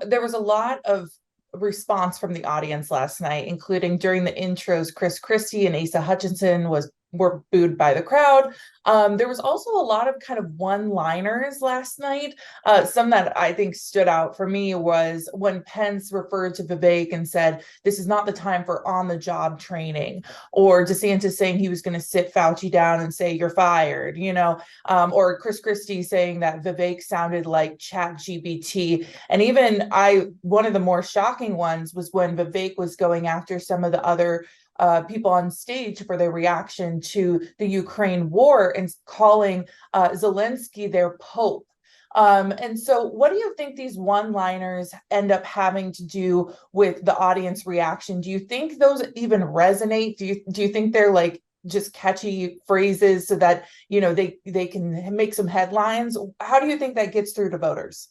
there was a lot of response from the audience last night, including during the intros, Christie and Asa Hutchinson were booed by the crowd. There was also a lot of kind of one-liners last night. Some that I think stood out for me was when Pence referred to Vivek and said, "This is not the time for on-the-job training," or DeSantis saying he was going to sit Fauci down and say, "You're fired," or Christie saying that Vivek sounded like ChatGPT. And even one of the more shocking ones was when Vivek was going after some of the other people on stage for their reaction to the Ukraine war and calling Zelensky their pope. And so what do you think these one-liners end up having to do with the audience reaction? Do you think those even resonate? Do you think they're like just catchy phrases so that, they can make some headlines? How do you think that gets through to voters?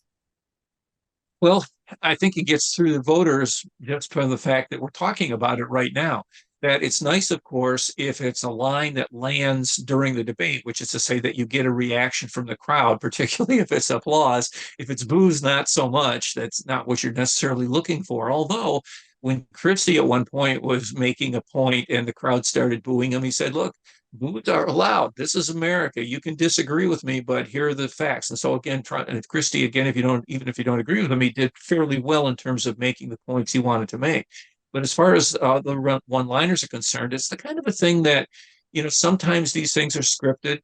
Well, I think it gets through the voters just from the fact that we're talking about it right now. That it's nice, of course, if it's a line that lands during the debate, which is to say that you get a reaction from the crowd, particularly if it's applause. If it's boos, not so much. That's not what you're necessarily looking for. Although when Christie at one point was making a point and the crowd started booing him, he said, "Look, boos are allowed. This is America. You can disagree with me, but here are the facts." And so again, and Christie, again, even if you don't agree with him, he did fairly well in terms of making the points he wanted to make. But as far as the one-liners are concerned, it's the kind of a thing that, sometimes these things are scripted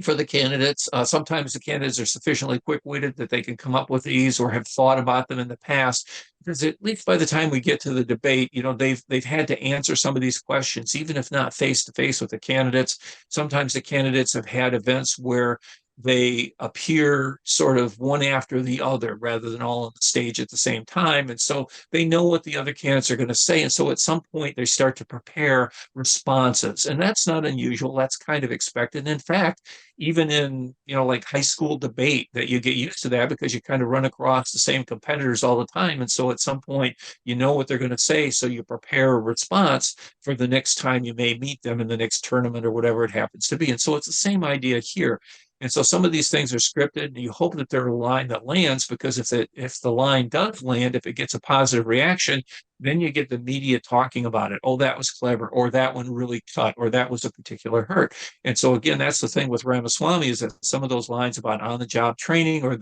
for the candidates. Sometimes the candidates are sufficiently quick-witted that they can come up with these or have thought about them in the past. Because at least by the time we get to the debate, they've had to answer some of these questions, even if not face-to-face with the candidates. Sometimes the candidates have had events where they appear sort of one after the other rather than all on the stage at the same time. And so they know what the other candidates are going to say. And so at some point they start to prepare responses. And that's not unusual. That's kind of expected. And in fact, even in, like high school debate, that you get used to that because you kind of run across the same competitors all the time. And so at some point, you know what they're going to say. So you prepare a response for the next time you may meet them in the next tournament or whatever it happens to be. And so it's the same idea here. And so some of these things are scripted, and you hope that they're a line that lands, because if the line does land, if it gets a positive reaction, then you get the media talking about it. "Oh, that was clever," or "that one really cut," or "that was a particular hurt." And so again, that's the thing with Ramaswamy, is that some of those lines about on-the-job training, or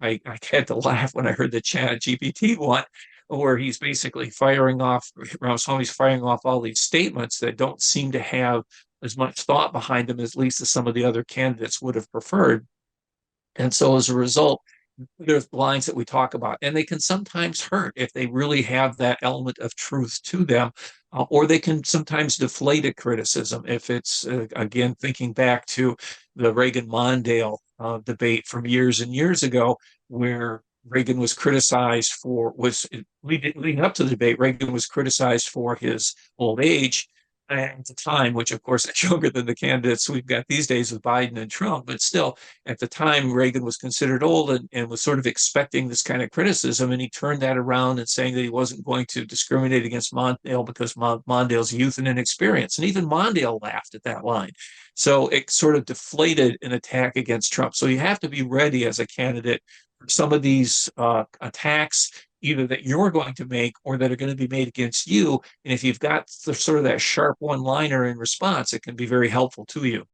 I had to laugh when I heard the ChatGPT one, where he's basically Ramaswamy's firing off all these statements that don't seem to have as much thought behind them, at least as some of the other candidates would have preferred. And so as a result, there's lines that we talk about, and they can sometimes hurt if they really have that element of truth to them, or they can sometimes deflate a criticism. If it's, again, thinking back to the Reagan-Mondale debate from years and years ago, where Reagan was criticized leading up to the debate, Reagan was criticized for his old age at the time, which of course is younger than the candidates we've got these days with Biden and Trump. But still, at the time, Reagan was considered old and was sort of expecting this kind of criticism. And he turned that around and saying that he wasn't going to discriminate against Mondale because Mondale's youth and inexperience. And even Mondale laughed at that line. So it sort of deflated an attack against Trump. So you have to be ready as a candidate for some of these attacks, either that you're going to make or that are going to be made against you. And if you've got sort of that sharp one-liner in response, it can be very helpful to you.